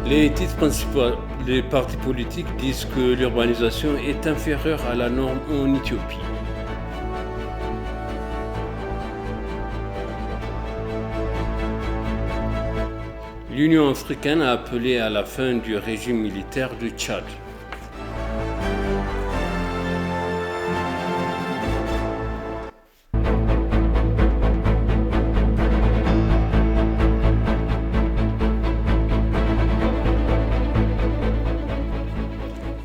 Les titres principaux des partis politiques disent que l'urbanisation est inférieure à la norme en Éthiopie. L'Union africaine a appelé à la fin du régime militaire du Tchad.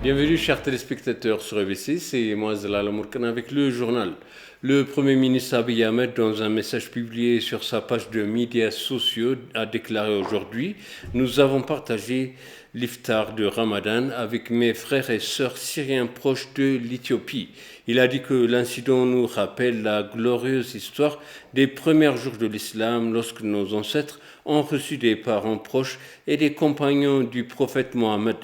Bienvenue chers téléspectateurs sur EBC, c'est moi Zalal Amourkan avec le journal. Le Premier ministre Abiy Ahmed, dans un message publié sur sa page de médias sociaux, a déclaré aujourd'hui « Nous avons partagé l'iftar de Ramadan avec mes frères et sœurs syriens proches de l'Éthiopie. » Il a dit que l'incident nous rappelle la glorieuse histoire des premiers jours de l'islam lorsque nos ancêtres ont reçu des parents proches et des compagnons du prophète Mohammed.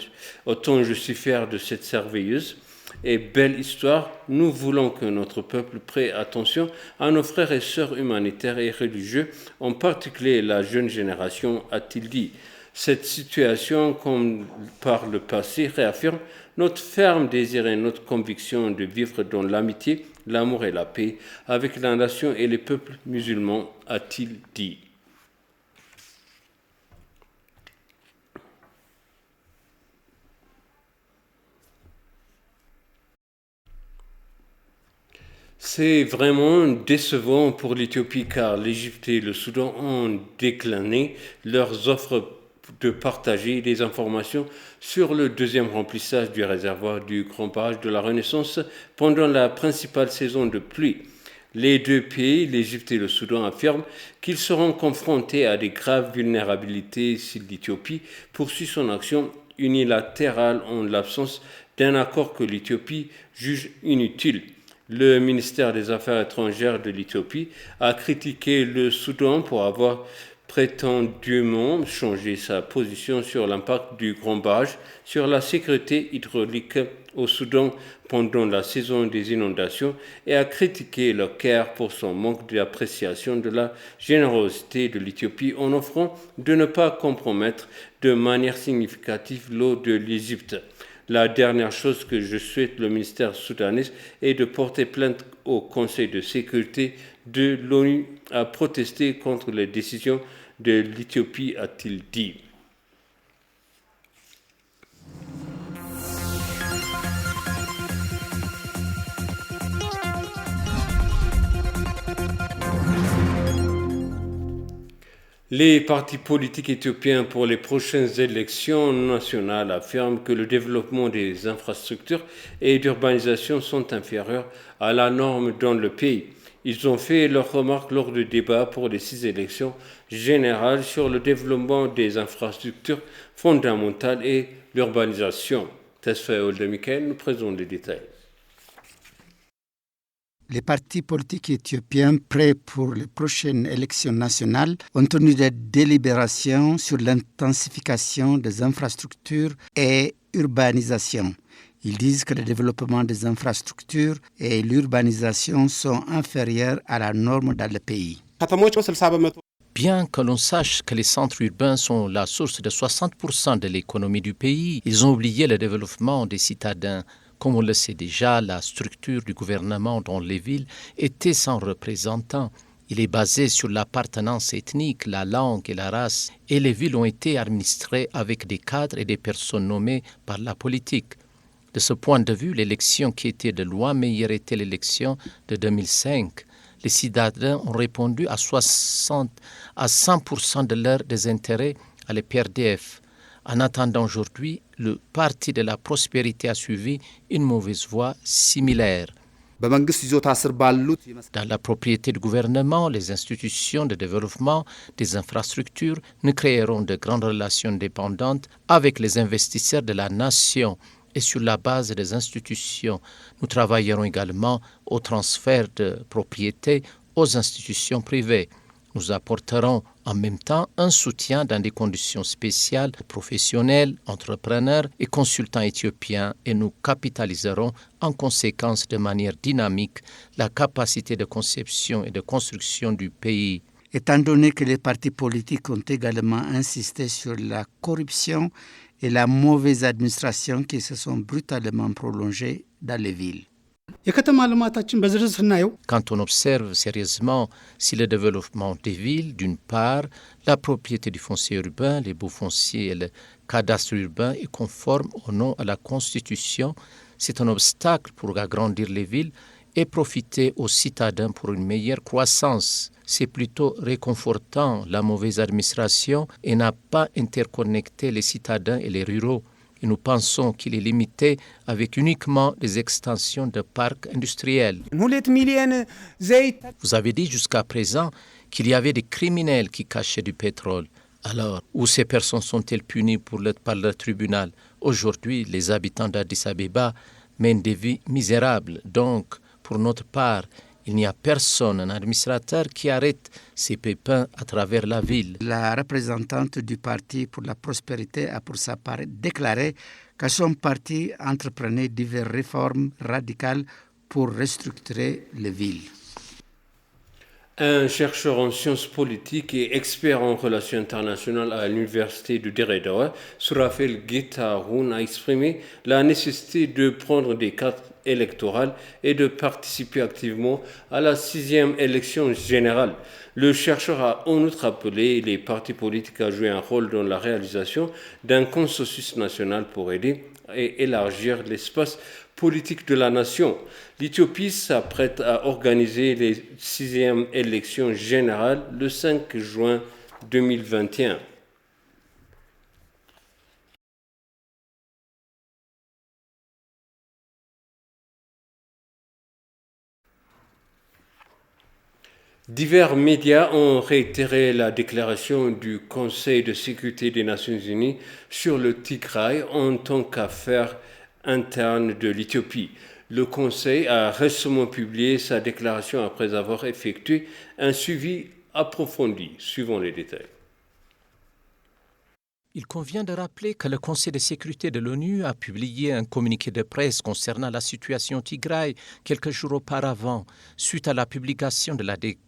Autant je suis fier de cette merveilleuse et belle histoire, nous voulons que notre peuple prête attention à nos frères et sœurs humanitaires et religieux, en particulier la jeune génération, a-t-il dit. Cette situation, comme par le passé, réaffirme notre ferme désir et notre conviction de vivre dans l'amitié, l'amour et la paix avec la nation et les peuples musulmans, a-t-il dit. C'est vraiment décevant pour l'Éthiopie car l'Égypte et le Soudan ont décliné leurs offres de partager des informations sur le deuxième remplissage du réservoir du Grand Barrage de la Renaissance pendant la principale saison de pluie. Les deux pays, l'Égypte et le Soudan, affirment qu'ils seront confrontés à des graves vulnérabilités si l'Éthiopie poursuit son action unilatérale en l'absence d'un accord que l'Éthiopie juge inutile. Le ministère des Affaires étrangères de l'Éthiopie a critiqué le Soudan pour avoir prétendument changé sa position sur l'impact du Grand Barrage sur la sécurité hydraulique au Soudan pendant la saison des inondations et a critiqué le Caire pour son manque d'appréciation de la générosité de l'Éthiopie en offrant de ne pas compromettre de manière significative l'eau de l'Égypte. La dernière chose que je souhaite le ministère soudanais est de porter plainte au Conseil de sécurité de l'ONU à protester contre les décisions de l'Éthiopie, a-t-il dit. Les partis politiques éthiopiens pour les prochaines élections nationales affirment que le développement des infrastructures et d'urbanisation sont inférieurs à la norme dans le pays. Ils ont fait leurs remarques lors du débat pour les 6 élections générales sur le développement des infrastructures fondamentales et l'urbanisation. Tesfaye Oldemikael nous présente les détails. Les partis politiques éthiopiens prêts pour les prochaines élections nationales ont tenu des délibérations sur l'intensification des infrastructures et urbanisation. Ils disent que le développement des infrastructures et l'urbanisation sont inférieurs à la norme dans le pays. Bien que l'on sache que les centres urbains sont la source de 60% de l'économie du pays, ils ont oublié le développement des citadins. Comme on le sait déjà, la structure du gouvernement dans les villes était sans représentant. Il est basé sur l'appartenance ethnique, la langue et la race, et les villes ont été administrées avec des cadres et des personnes nommées par la politique. De ce point de vue, l'élection qui était de loin meilleure était l'élection de 2005. Les citadins ont répondu à 100% de leurs désintérêts à l'EPRDF. En attendant aujourd'hui, le Parti de la prospérité a suivi une mauvaise voie similaire. Dans la propriété du gouvernement, les institutions de développement des infrastructures nous créeront de grandes relations dépendantes avec les investisseurs de la nation. Et sur la base des institutions, nous travaillerons également au transfert de propriété aux institutions privées. Nous apporterons en même temps un soutien dans des conditions spéciales aux professionnels, entrepreneurs et consultants éthiopiens et nous capitaliserons en conséquence de manière dynamique la capacité de conception et de construction du pays. étant donné que les partis politiques ont également insisté sur la corruption et la mauvaise administration qui se sont brutalement prolongées dans les villes. Quand on observe sérieusement si le développement des villes, d'une part, la propriété du foncier urbain, les baux fonciers et le cadastre urbain est conforme ou non à la Constitution, c'est un obstacle pour agrandir les villes et profiter aux citadins pour une meilleure croissance. C'est plutôt réconfortant la mauvaise administration et n'a pas interconnecté les citadins et les ruraux. Et nous pensons qu'il est limité avec uniquement des extensions de parcs industriels. Vous avez dit jusqu'à présent qu'il y avait des criminels qui cachaient du pétrole. Alors, où ces personnes sont-elles punies par le tribunal? Aujourd'hui, les habitants d'Addis Abeba mènent des vies misérables. Donc, pour notre part, il n'y a personne, un administrateur, qui arrête ces pépins à travers la ville. La représentante du Parti pour la prospérité a pour sa part déclaré que son parti entreprenait diverses réformes radicales pour restructurer les villes. Un chercheur en sciences politiques et expert en relations internationales à l'université de Derredawa, Surafel Guetaroun, a exprimé la nécessité de prendre des cartes électorales et de participer activement à la 6e élection générale. Le chercheur a en outre appelé les partis politiques à jouer un rôle dans la réalisation d'un consensus national pour aider et élargir l'espace politique de la nation. L'Éthiopie s'apprête à organiser les 6e élections générales le 5 juin 2021. Divers médias ont réitéré la déclaration du Conseil de sécurité des Nations Unies sur le Tigray en tant qu'affaire interne de l'Éthiopie. Le Conseil a récemment publié sa déclaration après avoir effectué un suivi approfondi. Suivons les détails. Il convient de rappeler que le Conseil de sécurité de l'ONU a publié un communiqué de presse concernant la situation au Tigray quelques jours auparavant, suite à la publication de la déclaration.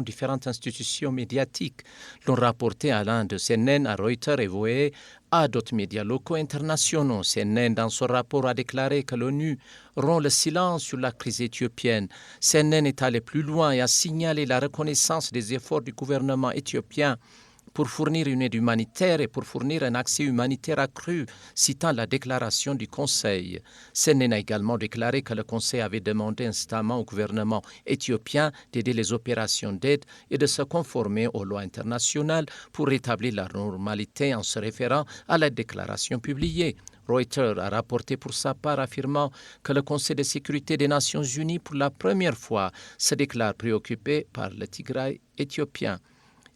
Différentes institutions médiatiques l'ont rapporté allant de CNN à Reuters et VOA à d'autres médias locaux internationaux. CNN, dans son rapport, a déclaré que l'ONU rompt le silence sur la crise éthiopienne. CNN est allé plus loin et a signalé la reconnaissance des efforts du gouvernement éthiopien pour fournir une aide humanitaire et pour fournir un accès humanitaire accru, citant la déclaration du Conseil. CNN a également déclaré que le Conseil avait demandé instamment au gouvernement éthiopien d'aider les opérations d'aide et de se conformer aux lois internationales pour rétablir la normalité en se référant à la déclaration publiée. Reuters a rapporté pour sa part affirmant que le Conseil de sécurité des Nations Unies, pour la première fois, se déclare préoccupé par le Tigray éthiopien.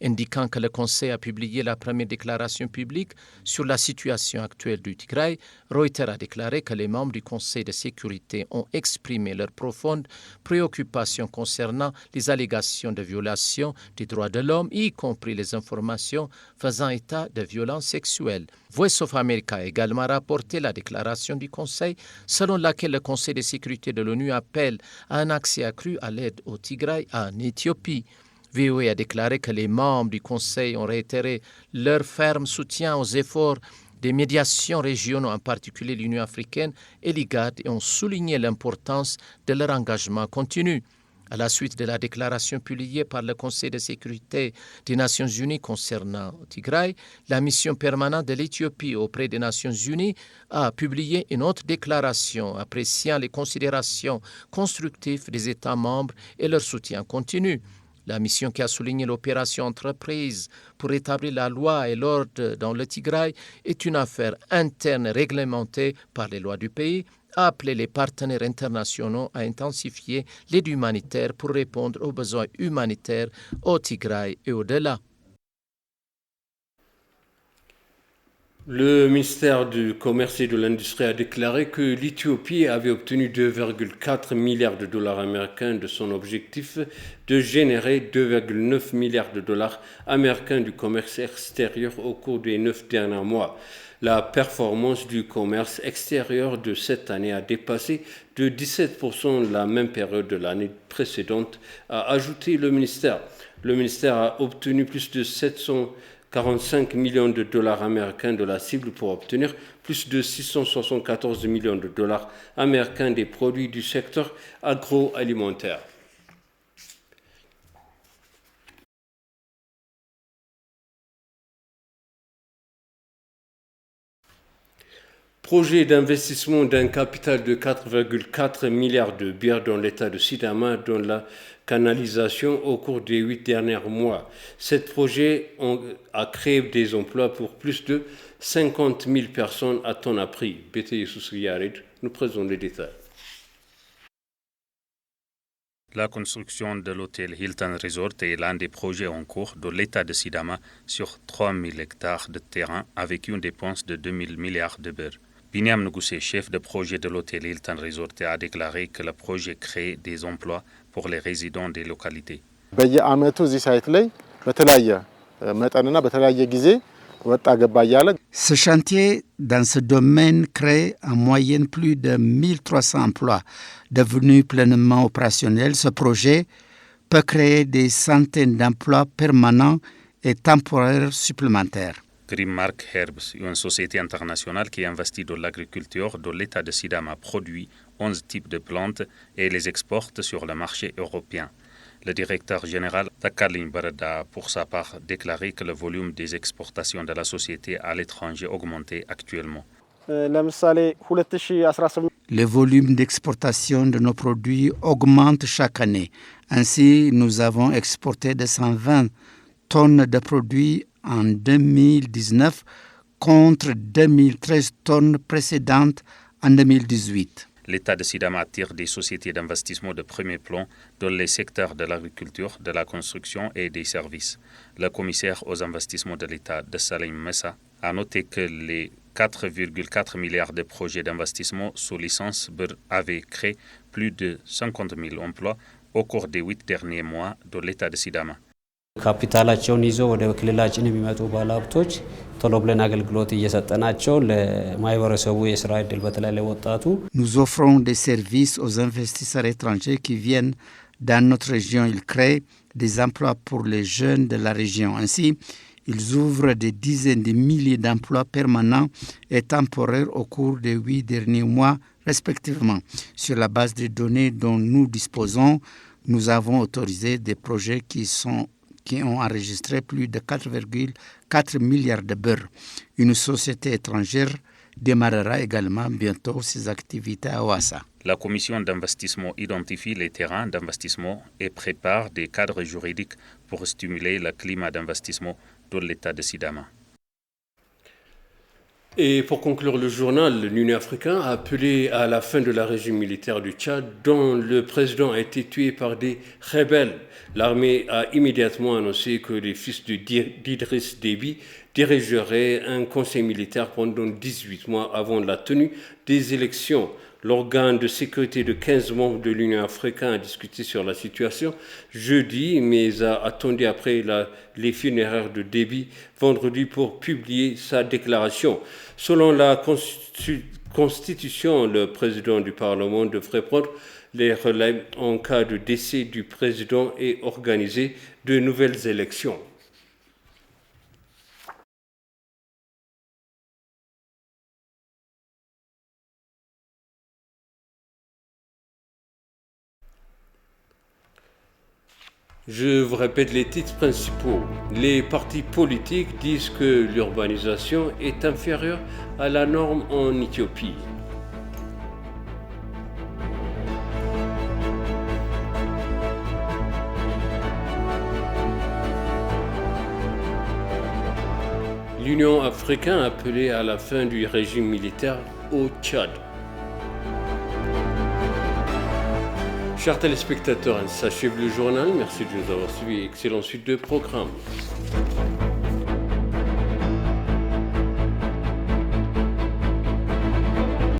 Indiquant que le Conseil a publié la première déclaration publique sur la situation actuelle du Tigray, Reuters a déclaré que les membres du Conseil de sécurité ont exprimé leur profonde préoccupation concernant les allégations de violation des droits de l'homme, y compris les informations faisant état de violences sexuelles. Voice of America a également rapporté la déclaration du Conseil selon laquelle le Conseil de sécurité de l'ONU appelle à un accès accru à l'aide au Tigray en Éthiopie. VOA a déclaré que les membres du Conseil ont réitéré leur ferme soutien aux efforts des médiations régionaux, en particulier l'Union africaine et l'IGAD, et ont souligné l'importance de leur engagement continu. À la suite de la déclaration publiée par le Conseil de sécurité des Nations Unies concernant Tigray, la mission permanente de l'Éthiopie auprès des Nations Unies a publié une autre déclaration appréciant les considérations constructives des États membres et leur soutien continu. La mission qui a souligné l'opération entreprise pour rétablir la loi et l'ordre dans le Tigray est une affaire interne réglementée par les lois du pays, a appelé les partenaires internationaux à intensifier l'aide humanitaire pour répondre aux besoins humanitaires au Tigray et au-delà. Le ministère du Commerce et de l'Industrie a déclaré que l'Éthiopie avait obtenu 2,4 milliards de dollars américains de son objectif de générer 2,9 milliards de dollars américains du commerce extérieur au cours des 9 derniers mois. La performance du commerce extérieur de cette année a dépassé de 17% la même période de l'année précédente, a ajouté le ministère. Le ministère a obtenu plus de 745 millions de dollars américains de la cible pour obtenir plus de 674 millions de dollars américains des produits du secteur agroalimentaire. Projet d'investissement d'un capital de 4,4 milliards de birrs dans l'État de Sidama dans la canalisation au cours des 8 derniers mois. Ce projet a créé des emplois pour plus de 50 000 personnes à temps appris. BT Yared nous présente les détails. La construction de l'hôtel Hilton Resort est l'un des projets en cours de l'État de Sidama sur 3 000 hectares de terrain avec une dépense de 2 000 milliards de birrs. Binyam Ngoussé, chef de projet de l'hôtel Hilton Resort, a déclaré que le projet crée des emplois pour les résidents des localités. Ce chantier dans ce domaine crée en moyenne plus de 1300 emplois. Devenu pleinement opérationnel, ce projet peut créer des centaines d'emplois permanents et temporaires supplémentaires. Greenmark Herbs, une société internationale qui investit dans l'agriculture dans l'État de Sidama, produit 11 types de plantes et les exporte sur le marché européen. Le directeur général Takalin Barada a pour sa part déclaré que le volume des exportations de la société à l'étranger augmentait actuellement. Le volume d'exportation de nos produits augmente chaque année. Ainsi, nous avons exporté 220 tonnes de produits en 2019 contre 2013 tonnes précédentes en 2018. L'État de Sidama attire des sociétés d'investissement de premier plan dans les secteurs de l'agriculture, de la construction et des services. Le commissaire aux investissements de l'État de Salim Messa a noté que les 4,4 milliards de projets d'investissement sous licence avaient créé plus de 50 000 emplois au cours des 8 derniers mois dans l'État de Sidama. ካፒታላቸውን ይዘው ወደ ክልላችን የሚመጡ ባለሀብቶች ቶሎ ብለን አገልግሎት እየሰጠናቸው ለማህበረሰቡ የስራ ዕድል በተለይ ለወጣቱ Nous offrons des services aux investisseurs étrangers qui viennent dans notre région. Ils créent des emplois pour les jeunes de la région. Ainsi, ils ouvrent des dizaines de milliers d'emplois permanents et temporaires au cours des 8 derniers mois respectivement. Sur la base des données dont nous disposons, nous avons autorisé des projets qui ont enregistré plus de 4,4 milliards de beurre. Une société étrangère démarrera également bientôt ses activités à Ouassa. La commission d'investissement identifie les terrains d'investissement et prépare des cadres juridiques pour stimuler le climat d'investissement dans l'État de Sidama. Et pour conclure le journal, l'Union africaine a appelé à la fin de la régime militaire du Tchad dont le président a été tué par des rebelles. L'armée a immédiatement annoncé que les fils d'Idriss Déby dirigeraient un conseil militaire pendant 18 mois avant la tenue des élections. L'organe de sécurité de 15 membres de l'Union africaine a discuté sur la situation jeudi, mais a attendu après les funérailles de Déby vendredi pour publier sa déclaration. Selon la Constitution, le président du Parlement devrait prendre les relais en cas de décès du président et organiser de nouvelles élections. Je vous répète les titres principaux. Les partis politiques disent que l'urbanisation est inférieure à la norme en Éthiopie. L'Union africaine a appelé à la fin du régime militaire au Tchad. Chers téléspectateurs, ainsi s'achève le journal. Merci de nous avoir suivis. Excellente suite de programmes.